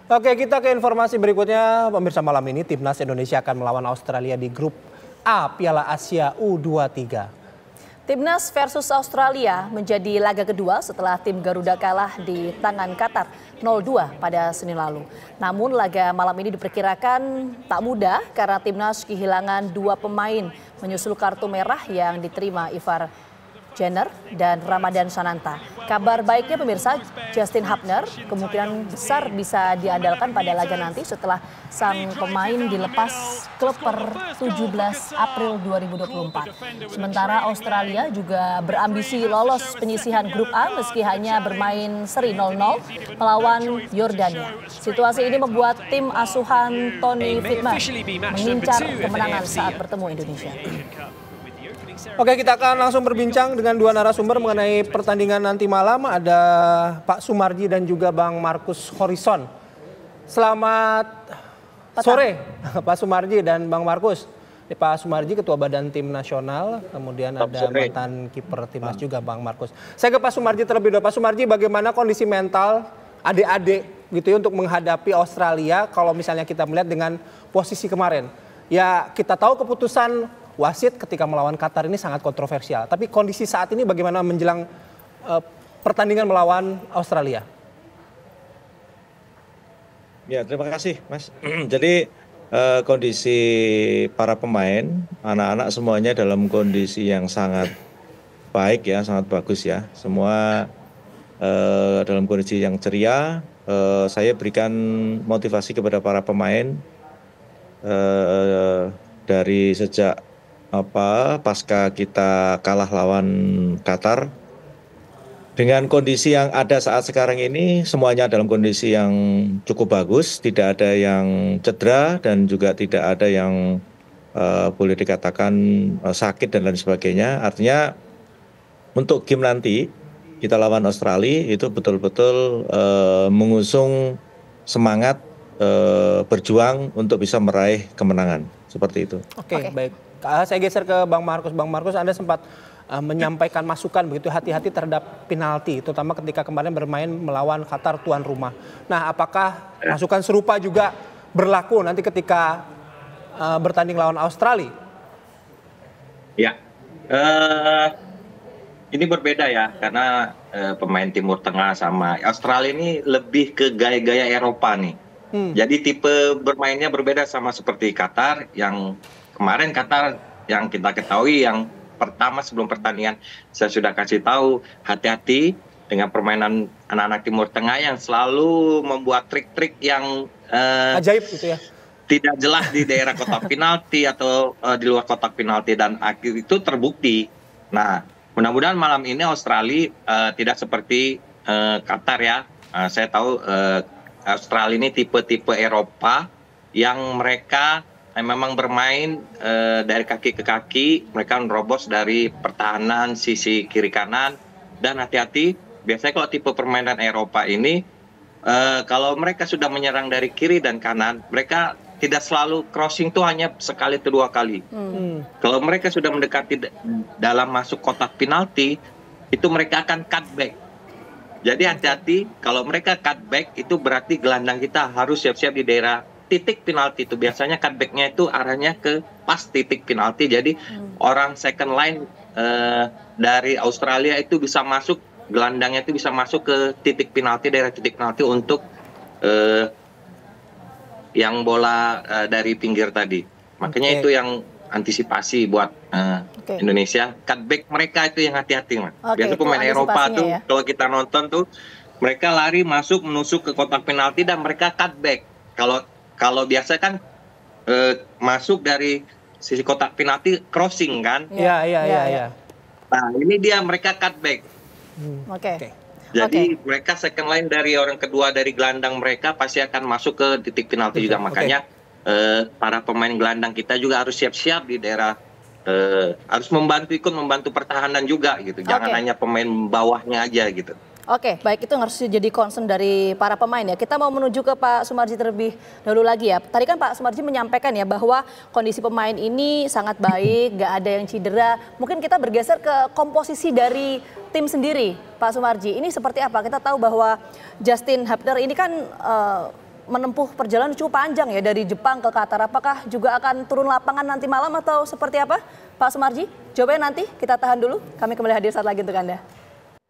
Oke, kita ke informasi berikutnya. Pemirsa, malam ini Timnas Indonesia akan melawan Australia di grup A Piala Asia U23. Timnas versus Australia menjadi laga kedua setelah tim Garuda kalah di tangan Qatar 0-2 pada Senin lalu. Namun laga malam ini diperkirakan tak mudah karena Timnas kehilangan 2 pemain menyusul kartu merah yang diterima Ivar Jenner dan Ramadan Sananta. Kabar baiknya pemirsa, Justin Hapner kemungkinan besar bisa diandalkan pada laga nanti setelah sang pemain dilepas klub per 17 April 2024. Sementara Australia juga berambisi lolos penyisihan grup A meski hanya bermain seri 0-0 melawan Yordania. Situasi ini membuat tim asuhan Tony Fitman mengincar kemenangan saat bertemu Indonesia. Oke, kita akan langsung berbincang dengan dua narasumber mengenai pertandingan nanti malam. Ada Pak Sumarji dan juga Bang Markus Horison. Selamat sore Pak Sumarji dan Bang Markus. Pak Sumarji Ketua Badan Tim Nasional, kemudian ada mantan kiper Timnas juga Bang Markus. Saya ke Pak Sumarji terlebih dahulu. Pak Sumarji, bagaimana kondisi mental adik-adik gitu ya untuk menghadapi Australia kalau misalnya kita melihat dengan posisi kemarin? Ya, kita tahu keputusan wasit ketika melawan Qatar ini sangat kontroversial. Tapi kondisi saat ini bagaimana menjelang pertandingan melawan Australia? Ya, terima kasih Mas. Jadi kondisi para pemain, anak-anak semuanya dalam kondisi yang sangat baik ya, sangat bagus ya. Semua dalam kondisi yang ceria. Saya berikan motivasi kepada para pemain dari sejak pasca kita kalah lawan Qatar. Dengan kondisi yang ada saat sekarang ini, semuanya dalam kondisi yang cukup bagus, tidak ada yang cedera dan juga tidak ada yang boleh dikatakan sakit dan lain sebagainya. Artinya untuk game nanti kita lawan Australia itu betul-betul mengusung semangat berjuang untuk bisa meraih kemenangan seperti itu. Oke. Baik. Saya geser ke Bang Markus. Bang Markus, Anda sempat menyampaikan masukan begitu hati-hati terhadap penalti, terutama ketika kemarin bermain melawan Qatar tuan rumah. Nah, apakah masukan serupa juga berlaku nanti ketika bertanding lawan Australia? Ya, ini berbeda ya karena pemain Timur Tengah sama Australia ini lebih ke gaya-gaya Eropa nih. Jadi tipe bermainnya berbeda sama seperti Qatar yang kemarin Qatar yang kita ketahui yang pertama sebelum pertandingan saya sudah kasih tahu hati-hati dengan permainan anak-anak Timur Tengah yang selalu membuat trik-trik yang ajaib gitu ya. Tidak jelas di daerah kotak penalti atau di luar kotak penalti dan akhir itu terbukti. Nah, mudah-mudahan malam ini Australia tidak seperti Qatar ya. Saya tahu Australia ini tipe-tipe Eropa yang mereka memang bermain dari kaki ke kaki, mereka menerobos dari pertahanan sisi kiri kanan dan hati-hati. Biasanya kalau tipe permainan Eropa ini, kalau mereka sudah menyerang dari kiri dan kanan, mereka tidak selalu crossing tuh hanya sekali atau dua kali. Kalau mereka sudah mendekati dalam masuk kotak penalti, itu mereka akan cut back. Jadi hati-hati kalau mereka cut back itu berarti gelandang kita harus siap-siap di daerah titik penalti itu. Biasanya cutbacknya itu arahnya ke pas titik penalti. Jadi orang second line dari Australia itu bisa masuk, gelandangnya itu bisa masuk ke titik penalti, daerah titik penalti untuk yang bola dari pinggir tadi. Makanya itu yang antisipasi buat Indonesia. Cutback mereka itu yang hati-hati, Mas. Biasanya pemain Eropa tuh ya, kalau kita nonton tuh mereka lari masuk menusuk ke kotak penalti dan mereka cutback. Kalau biasa kan masuk dari sisi kotak penalti crossing kan? Iya. Nah, ini dia mereka cutback. Jadi mereka second line dari orang kedua dari gelandang mereka pasti akan masuk ke titik penalti juga. Makanya para pemain gelandang kita juga harus siap-siap di daerah harus ikut membantu pertahanan juga gitu. Jangan hanya pemain bawahnya aja gitu. Oke, baik, itu harus jadi concern dari para pemain ya. Kita mau menuju ke Pak Sumarji terlebih dahulu lagi ya. Tadi kan Pak Sumarji menyampaikan ya bahwa kondisi pemain ini sangat baik, nggak ada yang cedera. Mungkin kita bergeser ke komposisi dari tim sendiri, Pak Sumarji. Ini seperti apa? Kita tahu bahwa Justin Hapner ini kan menempuh perjalanan cukup panjang ya dari Jepang ke Qatar. Apakah juga akan turun lapangan nanti malam atau seperti apa, Pak Sumarji? Jawabannya nanti, kita tahan dulu. Kami kembali hadir saat lagi untuk Anda.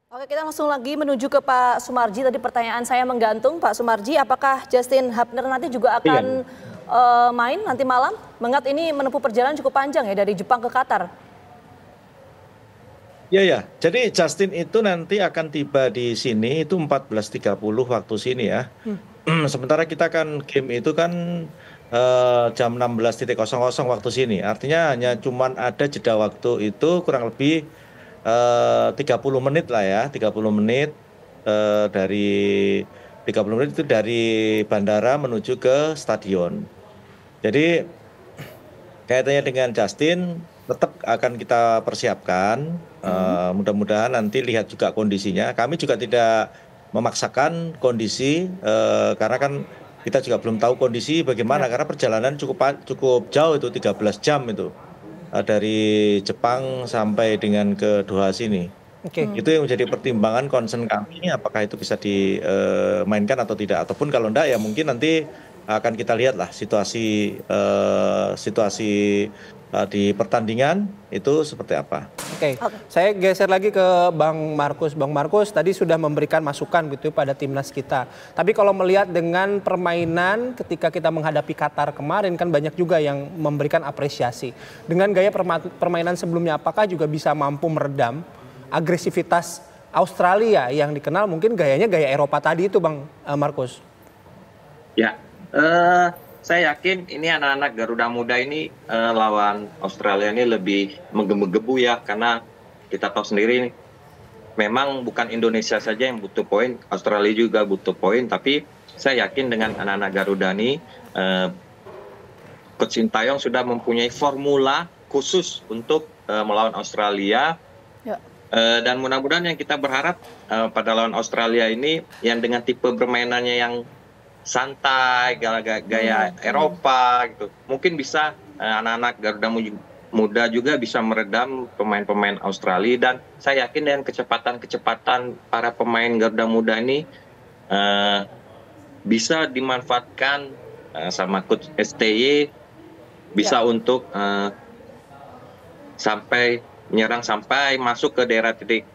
Oke, kita langsung lagi menuju ke Pak Sumarji. Tadi pertanyaan saya menggantung, Pak Sumarji, apakah Justin Hubner nanti juga akan main nanti malam? Mengingat ini menempuh perjalanan cukup panjang ya dari Jepang ke Qatar. Ya. Jadi Justin itu nanti akan tiba di sini itu 14.30 waktu sini ya. Sementara kita kan game itu kan jam 16.00 waktu sini. Artinya hanya cuman ada jeda waktu itu kurang lebih 30 menit lah ya, 30 menit dari 30 menit itu dari bandara menuju ke stadion. Jadi kaitannya dengan Justin tetap akan kita persiapkan. Mudah-mudahan nanti lihat juga kondisinya. Kami juga tidak memaksakan kondisi karena kan kita juga belum tahu kondisi bagaimana karena perjalanan cukup jauh itu 13 jam itu dari Jepang sampai dengan ke Doha sini. Itu yang menjadi pertimbangan concern kami apakah itu bisa dimainkan atau tidak, ataupun kalau enggak ya mungkin nanti akan kita lihatlah situasi di pertandingan itu seperti apa. Saya geser lagi ke Bang Markus. Bang Markus tadi sudah memberikan masukan gitu pada timnas kita. Tapi kalau melihat dengan permainan ketika kita menghadapi Qatar kemarin kan banyak juga yang memberikan apresiasi. Dengan gaya permainan sebelumnya apakah juga bisa mampu meredam agresivitas Australia yang dikenal mungkin gayanya gaya Eropa tadi itu, Bang Markus? Ya, saya yakin ini anak-anak Garuda Muda ini lawan Australia ini lebih menggebu-gebu ya, karena kita tahu sendiri memang bukan Indonesia saja yang butuh poin, Australia juga butuh poin, tapi saya yakin dengan anak-anak Garuda ini Coach Sintayong sudah mempunyai formula khusus untuk melawan Australia. Dan mudah-mudahan yang kita berharap pada lawan Australia ini yang dengan tipe permainannya yang santai, gaya Eropa gitu. Mungkin bisa anak-anak Garuda Muda juga bisa meredam pemain-pemain Australia, dan saya yakin dengan kecepatan para pemain Garuda Muda ini bisa dimanfaatkan sama Coach STY bisa untuk menyerang sampai masuk ke daerah titik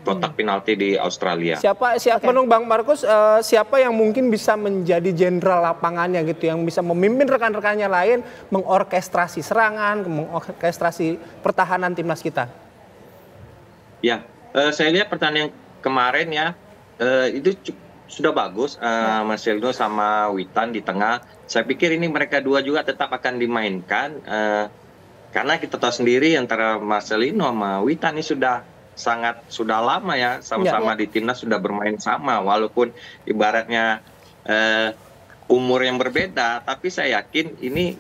kotak penalti di Australia. Siapa menurut Bang Markus, siapa yang mungkin bisa menjadi jenderal lapangannya gitu, yang bisa memimpin rekan-rekannya lain mengorkestrasi serangan, mengorkestrasi pertahanan timnas kita? Ya, saya lihat pertandingan kemarin ya, itu sudah bagus, Marcelino sama Witan di tengah. Saya pikir ini mereka dua juga tetap akan dimainkan, karena kita tahu sendiri antara Marcelino sama Witan ini sudah lama ya sama-sama di timnas, sudah bermain sama walaupun ibaratnya umur yang berbeda, tapi saya yakin ini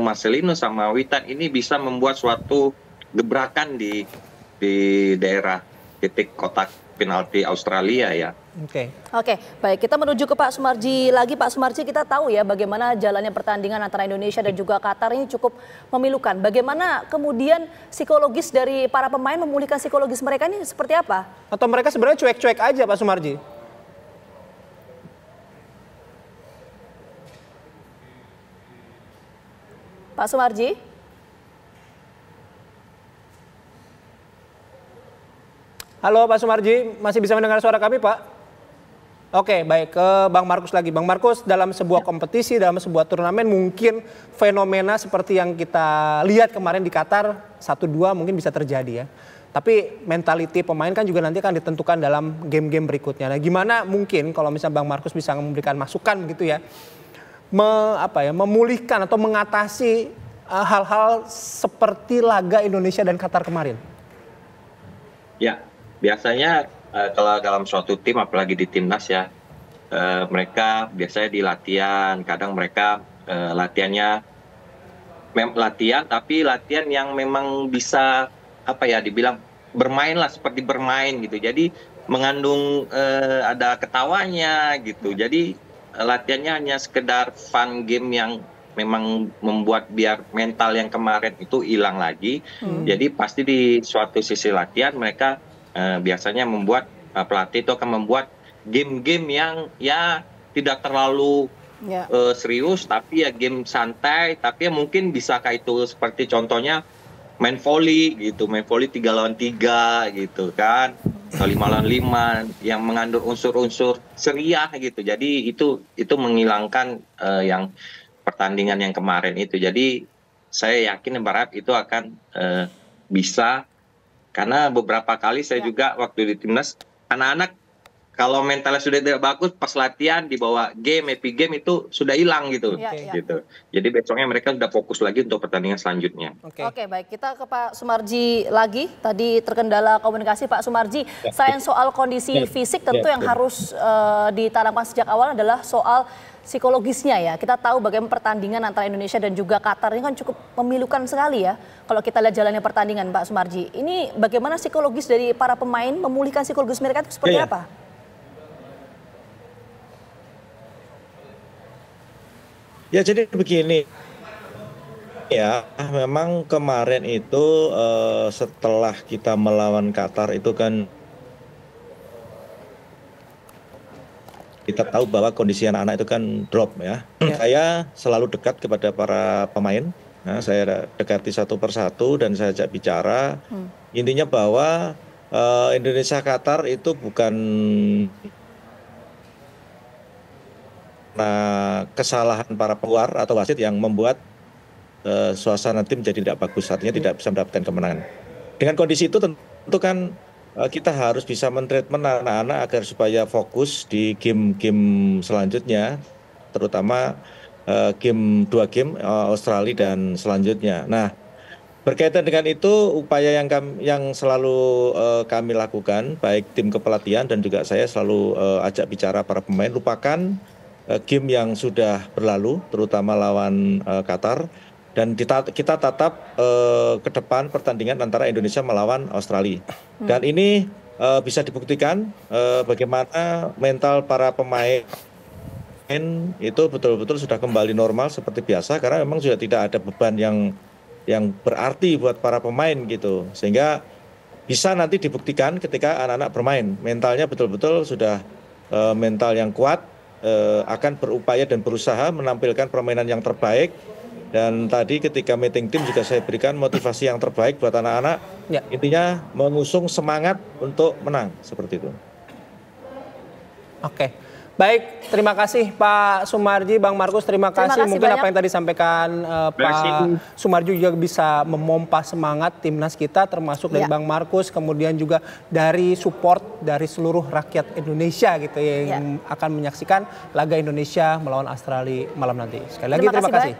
Marcelino sama Witan ini bisa membuat suatu gebrakan di daerah titik kotak penalti Australia ya. Oke, baik, kita menuju ke Pak Sumarji lagi. Pak Sumarji, kita tahu ya bagaimana jalannya pertandingan antara Indonesia dan juga Qatar ini cukup memilukan. Bagaimana kemudian psikologis dari para pemain, memulihkan psikologis mereka ini seperti apa? Atau mereka sebenarnya cuek-cuek aja, Pak Sumarji? Pak Sumarji? Halo Pak Sumarji, masih bisa mendengar suara kami Pak? Oke, baik, ke Bang Markus lagi. Bang Markus, dalam sebuah kompetisi, dalam sebuah turnamen mungkin fenomena seperti yang kita lihat kemarin di Qatar 1-2 mungkin bisa terjadi ya. Tapi mentality pemain kan juga nanti akan ditentukan dalam game-game berikutnya. Nah, gimana mungkin kalau misalnya Bang Markus bisa memberikan masukan gitu ya, memulihkan atau mengatasi hal-hal seperti laga Indonesia dan Qatar kemarin? Ya, biasanya kalau dalam suatu tim, apalagi di timnas ya, mereka biasanya di latihan, kadang mereka latihan tapi latihan yang memang bisa dibilang bermain lah, seperti bermain gitu. Jadi mengandung ada ketawanya gitu. Jadi latihannya hanya sekedar fun game yang memang membuat biar mental yang kemarin itu hilang lagi. Jadi pasti di suatu sisi latihan mereka biasanya membuat pelatih itu akan membuat game-game yang ya tidak terlalu Ya. serius, tapi ya game santai, tapi ya mungkin bisakah itu seperti contohnya main volley gitu, main volley 3 lawan 3 gitu kan, atau 5 lawan 5 yang mengandung unsur-unsur ceria gitu. Jadi itu menghilangkan yang pertandingan yang kemarin itu. Jadi saya yakin berharap itu akan bisa, karena beberapa kali saya juga waktu di timnas, anak-anak kalau mentalnya sudah tidak bagus pas latihan dibawa game, happy game itu sudah hilang gitu. Gitu. Jadi besoknya mereka sudah fokus lagi untuk pertandingan selanjutnya. Oke, baik, kita ke Pak Sumarji lagi. Tadi terkendala komunikasi Pak Sumarji. Selain soal kondisi fisik, tentu yang harus ditanamkan sejak awal adalah soal psikologisnya ya. Kita tahu bagaimana pertandingan antara Indonesia dan juga Qatar ini kan cukup memilukan sekali ya. Kalau kita lihat jalannya pertandingan, Pak Sumarji. Ini bagaimana psikologis dari para pemain, memulihkan psikologis mereka itu seperti apa? Ya, jadi begini ya, memang kemarin itu setelah kita melawan Qatar itu kan kita tahu bahwa kondisi anak-anak itu kan drop ya. Saya selalu dekat kepada para pemain. Nah, saya dekati satu persatu dan saya ajak bicara. Intinya bahwa Indonesia Qatar itu bukan kesalahan para peluar atau wasit yang membuat suasana tim jadi tidak bagus, artinya tidak bisa mendapatkan kemenangan. Dengan kondisi itu tentu kan kita harus bisa mentreatment anak-anak agar supaya fokus di game-game selanjutnya, terutama dua game Australia dan selanjutnya. Nah, berkaitan dengan itu, upaya yang selalu kami lakukan, baik tim kepelatihan dan juga saya selalu ajak bicara para pemain, lupakan game yang sudah berlalu, terutama lawan Qatar, dan kita tatap ke depan pertandingan antara Indonesia melawan Australia. Dan ini bisa dibuktikan bagaimana mental para pemain itu betul-betul sudah kembali normal seperti biasa, karena memang sudah tidak ada beban yang berarti buat para pemain gitu, sehingga bisa nanti dibuktikan ketika anak-anak bermain, mentalnya betul-betul sudah mental yang kuat, akan berupaya dan berusaha menampilkan permainan yang terbaik. Dan tadi ketika meeting tim juga saya berikan motivasi yang terbaik buat anak-anak, intinya mengusung semangat untuk menang, seperti itu. Oke, baik, terima kasih Pak Sumarji, Bang Markus, terima kasih. Mungkin banyak. Apa yang tadi sampaikan Pak Sumarji juga bisa memompa semangat timnas kita, termasuk dari Bang Markus, kemudian juga dari support dari seluruh rakyat Indonesia gitu yang akan menyaksikan laga Indonesia melawan Australia malam nanti. Sekali lagi terima kasih.